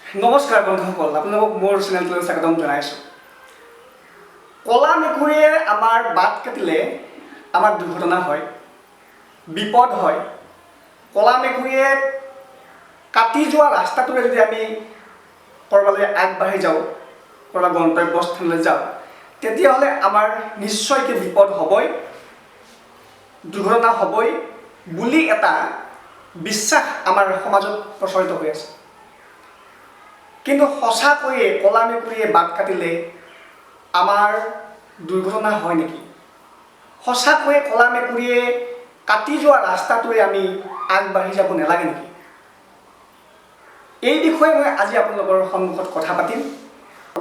নমস্কাৰ বন্ধুসকল, আপোনালোকক মোৰ চেনেলটোলৈ স্বাগতম জনাইছোঁ। কলা মেকুৰীয়ে আমাৰ বাট কাটিলে আমাৰ দুৰ্ঘটনা হয়, বিপদ হয়। কলা মেকুৰীয়ে কাটি যোৱা ৰাস্তাটোৰে যদি আমি ক'ৰবালৈ আগবাঢ়ি যাওঁ, ক'ৰবাৰ গন্তব্যস্থানলৈ যাওঁ, তেতিয়াহ'লে আমাৰ নিশ্চয়কৈ বিপদ হ'বই, দুৰ্ঘটনা হ'বই বুলি এটা বিশ্বাস আমাৰ সমাজত প্ৰচলিত হৈ আছে। কিন্তু সঁচাকৈয়ে কলা মেকুৰীয়ে বাট কাটিলে আমাৰ দুৰ্ঘটনা হয় নেকি? সঁচাকৈয়ে কলা মেকুৰীয়ে কাটি যোৱা ৰাস্তাটোৰে আমি আগবাঢ়ি যাব নালাগে নেকি? এই বিষয়ে মই আজি আপোনালোকৰ সন্মুখত কথা পাতিম।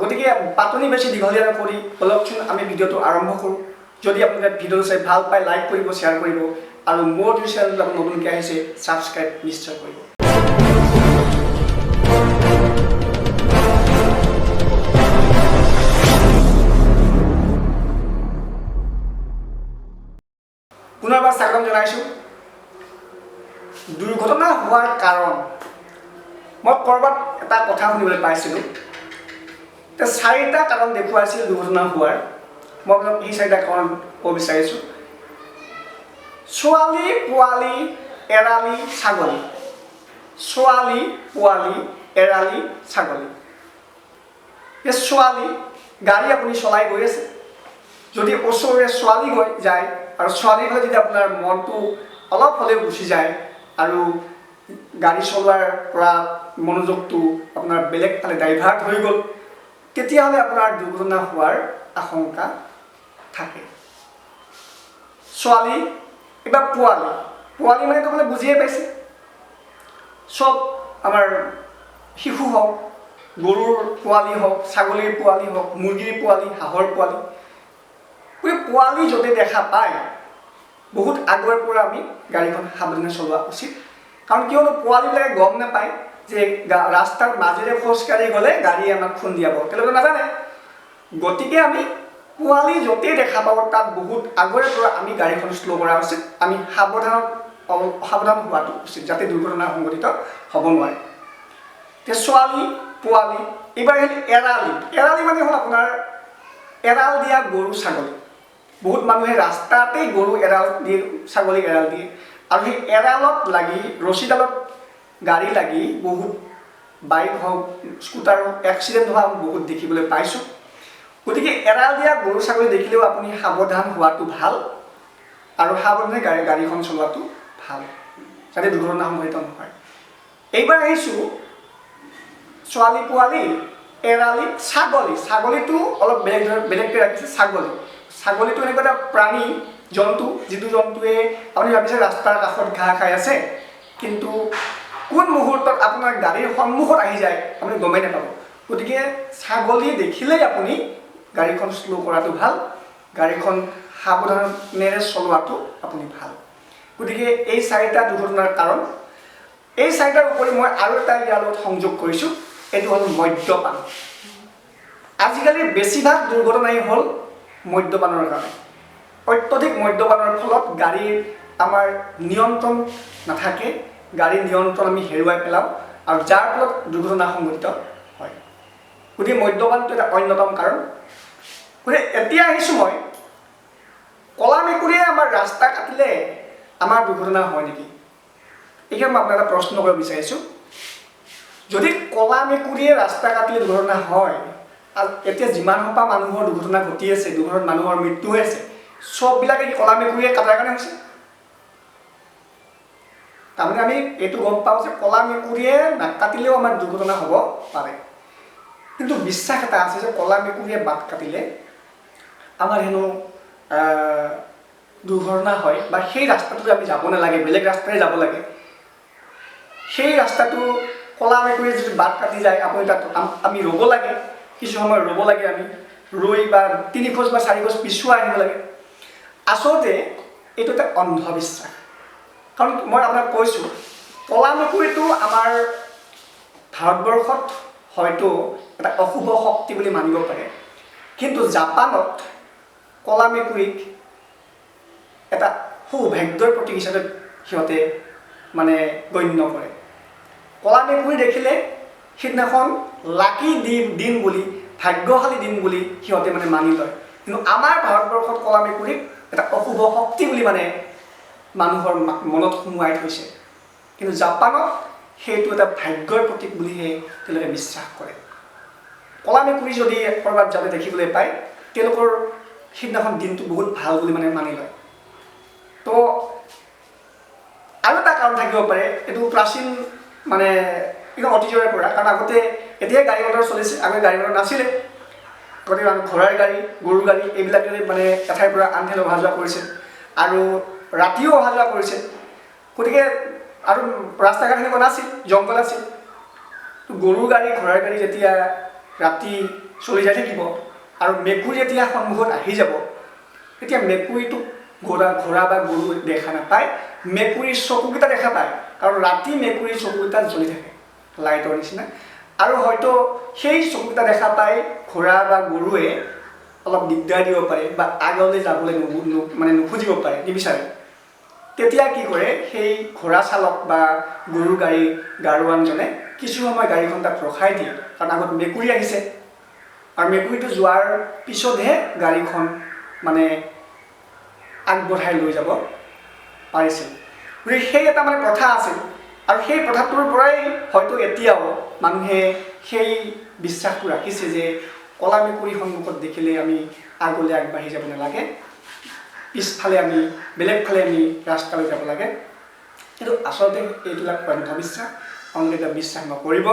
গতিকে পাতনি বেছি দীঘলীয়া নকৰি অলপচোন আমি ভিডিঅ'টো আৰম্ভ কৰোঁ। যদি আপোনালোকে ভিডিঅ'টো চাই ভাল পায়, লাইক কৰিব, শ্বেয়াৰ কৰিব, আৰু মোৰ চেনেলটো আপুনি নতুনকৈ আহিছে, ছাবস্ক্ৰাইব নিশ্চয় কৰিব। পুনৰবাৰ স্বাগতম জনাইছোঁ। দুৰ্ঘটনা হোৱাৰ কাৰণ মই ক'ৰবাত এটা কথা শুনিবলৈ পাইছিলোঁ। 4টা কাৰণ দেখুৱাইছিল দুৰ্ঘটনা হোৱাৰ। মই এই 4টা কাৰণ ক'ব বিচাৰিছোঁ। ছোৱালী, পোৱালি, এৰালি, ছাগলী। ছোৱালী, পোৱালি, এৰালি, ছাগলী। এই ছোৱালী, গাড়ী আপুনি চলাই গৈ আছে, যদি ওচৰৰে ছোৱালী গৈ যায় আৰু ছোৱালীৰ ফালে যদি আপোনাৰ মনটো অলপ হ'লেও গুচি যায় আৰু গাড়ী চলোৱাৰ পৰা মনোযোগটো আপোনাৰ বেলেগ ফালে ডাইভাৰ্ট হৈ গ'ল, তেতিয়াহ'লে আপোনাৰ দুৰ্ঘটনা হোৱাৰ আশংকা থাকে। ছোৱালী, এবাৰ পোৱালি। পোৱালি মানেতো মানে বুজিয়ে পাইছে, চব আমাৰ শিশু হওক, গৰুৰ পোৱালি হওক, ছাগলীৰ পোৱালি হওক, মুৰ্গীৰ পোৱালি, হাঁহৰ পোৱালি। পোৱালি য'তে দেখা পায়, বহুত আগৰ পৰা আমি গাড়ীখন সাৱধানে চলোৱা উচিত। কাৰণ কিয়নো পোৱালিবিলাকে গম নাপায় যে ৰাস্তাৰ মাজেৰে খোজকাঢ়ি গ'লে গাড়ীয়ে আমাক খুন্দিয়াব, তেওঁলোকে নাজানে। গতিকে আমি পোৱালি য'তেই দেখা পাওঁ তাত বহুত আগৰে পৰা আমি গাড়ীখন শ্ল' কৰা উচিত। আমি সাৱধান হোৱাটো উচিত, যাতে দুৰ্ঘটনা সংঘটিত হ'ব নোৱাৰে। এতিয়া ছোৱালী, পোৱালি, এইবাৰ আহিল এৰালি। এৰালি মানে হ'ল আপোনাৰ এৰাল দিয়া গৰু, ছাগলী। বহুত মানুহে ৰাস্তাতেই গৰু এৰাল দিয়ে, ছাগলী এৰাল দিয়ে, আৰু সেই এৰালত লাগি, ৰছীডালত গাড়ী লাগি বহুত বাইক হওক, স্কুটাৰ হওক, এক্সিডেণ্ট হোৱা বহুত দেখিবলৈ পাইছোঁ। গতিকে এৰাল দিয়া গৰু, ছাগলী দেখিলেও আপুনি সাৱধান হোৱাটো ভাল, আৰু সাৱধানে গাড়ীখন চলোৱাটো ভাল, যাতে দুৰ্ঘটনা সংঘটিত নহয়। এইবাৰ আহিছোঁ ছোৱালী, পোৱালি, এৰালি, ছাগলী। ছাগলীটো অলপ বেলেগকৈ ৰাখিছে। ছাগলীটো এনেকুৱা এটা প্ৰাণী, জন্তু, যিটো জন্তুৱে আপুনি ভাবিছে ৰাস্তাৰ কাষত ঘাঁহ খাই আছে, কিন্তু কোন মুহূৰ্তত আপোনাৰ গাড়ীৰ সন্মুখত আহি যায় আপুনি গমেই নাপাব। গতিকে ছাগলী দেখিলেই আপুনি গাড়ীখন শ্ল' কৰাটো ভাল, গাড়ীখন সাৱধানেৰে চলোৱাটো আপুনি ভাল। গতিকে এই 4টা দুৰ্ঘটনাৰ কাৰণ। এই 4টাৰ উপৰি মই আৰু এটা ইয়াৰ লগত সংযোগ কৰিছোঁ, এইটো হ'ল মদ্যপান। আজিকালি বেছিভাগ দুৰ্ঘটনাই হ'ল মদ্যপানৰ কাৰণে। অত্যধিক মদ্যপানৰ ফলত গাড়ীৰ আমাৰ নিয়ন্ত্ৰণ নাথাকে, গাড়ীৰ নিয়ন্ত্ৰণ আমি হেৰুৱাই পেলাওঁ, আৰু যাৰ ফলত দুৰ্ঘটনা সংঘটিত হয়। গতিকে মদ্যপানটো এটা অন্যতম কাৰণ। গতিকে এতিয়া আহিছোঁ মই, কলা মেকুৰীয়ে আমাৰ ৰাস্তা কাটিলে আমাৰ দুৰ্ঘটনা হয় নেকি? এইখিনি মই আপোনাক এটা প্ৰশ্ন কৰিব বিচাৰিছোঁ। যদি কলা মেকুৰীয়ে ৰাস্তা কাটিলে দুৰ্ঘটনা হয়, এতিয়া যিমান সোপা মানুহৰ দুৰ্ঘটনা ঘটি আছে, দুৰ্ঘটনাত মানুহৰ মৃত্যু হৈ আছে, চববিলাকে কি কলা মেকুৰীয়ে কটাৰ কাৰণে হৈছে? তাৰমানে আমি এইটো গম পাওঁ যে কলা মেকুৰীয়ে নাকাটিলেও আমাৰ দুৰ্ঘটনা হ'ব পাৰে। কিন্তু বিশ্বাস এটা আছে যে কলা মেকুৰীয়ে বাট কাটিলে আমাৰ হেনো দুৰ্ঘটনা হয়, বা সেই ৰাস্তাটোত আমি যাব নালাগে, বেলেগ ৰাস্তাৰে যাব লাগে। সেই ৰাস্তাটো কলা মেকুৰীয়ে যদি বাট কাটি যায়, আপুনি তাত আমি ৰ'ব লাগে, কিছু সময় ৰ'ব লাগে, আমি ৰৈ বা 3 খোজ বা 4 খোজ পিছুৱাই আহিব লাগে। আচলতে এইটো এটা অন্ধবিশ্বাস। কাৰণ মই আপোনাক কৈছোঁ, কলা মেকুৰীটো আমাৰ ভাৰতবৰ্ষত হয়তো এটা অশুভ শক্তি বুলি মানিব পাৰে, কিন্তু জাপানত কলা মেকুৰীক এটা সৌভাগ্যৰ প্ৰতীক হিচাপে সিহঁতে মানে গণ্য কৰে। কলা মেকুৰী দেখিলে সেইদিনাখন লাকি দিন বুলি ভাগ্যশালী দিন বুলি সিহঁতে মানে মানি লয়। কিন্তু আমাৰ ভাৰতবৰ্ষত ক'লা মেকুৰীক এটা অশুভ শক্তি বুলি মানে মানুহৰ মনত সোমোৱাই থৈছে। কিন্তু জাপানত সেইটো এটা ভাগ্যৰ প্ৰতীক বুলিহে তেওঁলোকে বিশ্বাস কৰে। ক'লা মেকুৰী যদি ক'ৰবাত যাতে দেখিবলৈ পায়, তেওঁলোকৰ সেইদিনাখন দিনটো বহুত ভাল বুলি মানে মানি লয়। তো আৰু এটা কাৰণ থাকিব পাৰে, এইটো প্ৰাচীন মানে অতীজৰে পৰা, কাৰণ আগতে এতিয়াই গাড়ী মটৰ চলিছে, আগতে গাড়ী মটৰ নাছিলে। গতিকে ঘোঁৰাৰ গাড়ী, গৰুৰ গাড়ী এইবিলাকে মানে এঠাইৰ পৰা আন ঠাইলৈ অহা যোৱা কৰিছে, আৰু ৰাতিও অহা যোৱা কৰিছে। গতিকে আৰু ৰাস্তা ঘাট সেনেকুৱা নাছিল, জংঘল আছিল। গৰুৰ গাড়ী, ঘোঁৰাৰ গাড়ী যেতিয়া ৰাতি চলি যাই থাকিব আৰু মেকুৰী যেতিয়া সন্মুখত আহি যাব, তেতিয়া মেকুৰীটোক ঘোঁৰা বা গৰু দেখা নাপায়, মেকুৰীৰ চকুকেইটা দেখা পায়। কাৰণ ৰাতি মেকুৰীৰ চকুকেইটা জ্বলি থাকে লাইটৰ নিচিনা, আৰু হয়তো সেই চকুকেইটা দেখা পাই ঘোঁৰা বা গৰুৱে অলপ দিগদাৰ দিব পাৰে বা আগলৈ যাবলৈ মানে নুখুজিব পাৰে, নিবিচাৰে। তেতিয়া কি কৰে, সেই ঘোঁৰা চালক বা গৰুৰ গাড়োৱানজনে কিছু সময় গাড়ীখন তাত ৰখাই দিয়ে, কাৰণ আগত মেকুৰী আহিছে, আৰু মেকুৰীটো যোৱাৰ পিছতহে গাড়ীখন মানে আগবঢ়াই লৈ যাব পাৰিছিল। গতিকে সেই এটা মানে প্ৰথা আছিল, আৰু সেই প্ৰথাটোৰ পৰাই হয়তো এতিয়াও মানুহে সেই বিশ্বাসটো ৰাখিছে যে ক'লা মেকুৰী সন্মুখত দেখিলে আমি আগলৈ আগবাঢ়ি যাব নালাগে, পিছফালে আমি বেলেগ ফালে আমি ৰাস্তালৈ যাব লাগে। কিন্তু আচলতে এইবিলাক অন্ধবিশ্বাস, আপোনালোকে এতিয়া বিশ্বাস নকৰিব।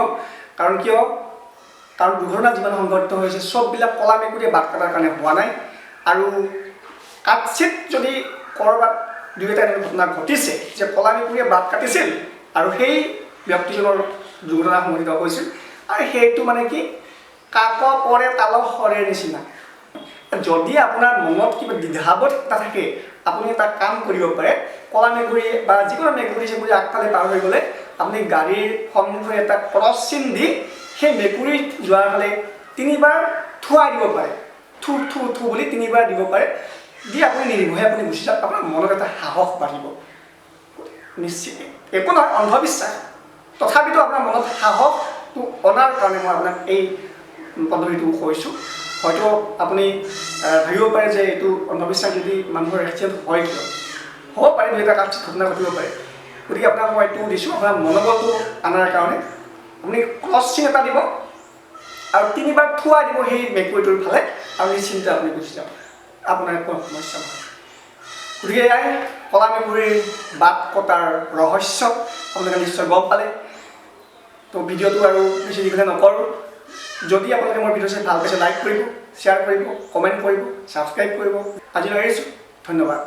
কাৰণ কিয়? কাৰণ দুৰ্ঘটনা যিমান সংঘটিত হৈছে চববিলাক ক'লা মেকুৰীয়ে বাট কটাৰ কাৰণে হোৱা নাই, আৰু কাৎচিত যদি ক'ৰবাত দুই এটা এনেকুৱা ঘটনা ঘটিছে যে ক'লা মেকুৰীয়ে বাট কাটিছিল আৰু সেই ব্যক্তিজনৰ দুৰ্ঘটনা সংঘটিত হৈছিল, আৰু সেইটো মানে কি কাক পৰে তাল সৰে নিচিনা। যদি আপোনাৰ মনত কিবা দ্বিধাবোধ এটা থাকে, আপুনি এটা কাম কৰিব পাৰে, ক'লা মেকুৰী বা যিকোনো মেকুৰী চেকুৰী আগফালে পাৰ হৈ গ'লে আপুনি গাড়ীৰ সন্মুখত এটা ক্ৰছ চিন দি সেই মেকুৰী যোৱাৰ ফালে 3বাৰ থুৱাই দিব পাৰে, থু থু থু বুলি 3বাৰ দিব পাৰে, দি আপুনি নিৰ্ভয়ে আপুনি গুচি যাওক, আপোনাৰ মনত এটা সাহস বাঢ়িব। নিশ্চিত একো নহয়, অন্ধবিশ্বাস, তথাপিতো আপোনাৰ মনত সাহসটো অনাৰ কাৰণে মই আপোনাক এই পদ্ধতিটো কৈছোঁ। হয়তো আপুনি ভাবিব পাৰে যে এইটো অন্ধবিশ্বাস যদি মানুহৰ এক্সিডেণ্ট হয় কিয়, হ'ব পাৰে, দুই এটা কাৎচিত ঘটনা ঘটিব পাৰে। গতিকে আপোনাক মই এইটো দিছোঁ, আপোনাৰ মনোবলটো অনাৰ কাৰণে। আপুনি ক্ৰছ চিন এটা দিব আৰু 3বাৰ থুৱাই দিব সেই মেকুৰীটোৰ ফালে, আৰু নিশ্চিন্তে আপুনি গুচি যাওক, আপোনাৰ একো সমস্যা নহয়। গতিকে এয়াই ক'লা মেকুৰীৰ বাট কটাৰ ৰহস্য, আপোনালোকে নিশ্চয় গম পালে। তো ভিডিঅ'টো আৰু বেছি দীঘলীয়া নকৰোঁ। যদি আপোনালোকে মোৰ ভিডিঅ' চাই ভাল পাইছে, লাইক কৰিব, শ্বেয়াৰ কৰিব, কমেণ্ট কৰিব, ছাবস্ক্ৰাইব কৰিব। আজিলৈ এৰিছোঁ, ধন্যবাদ।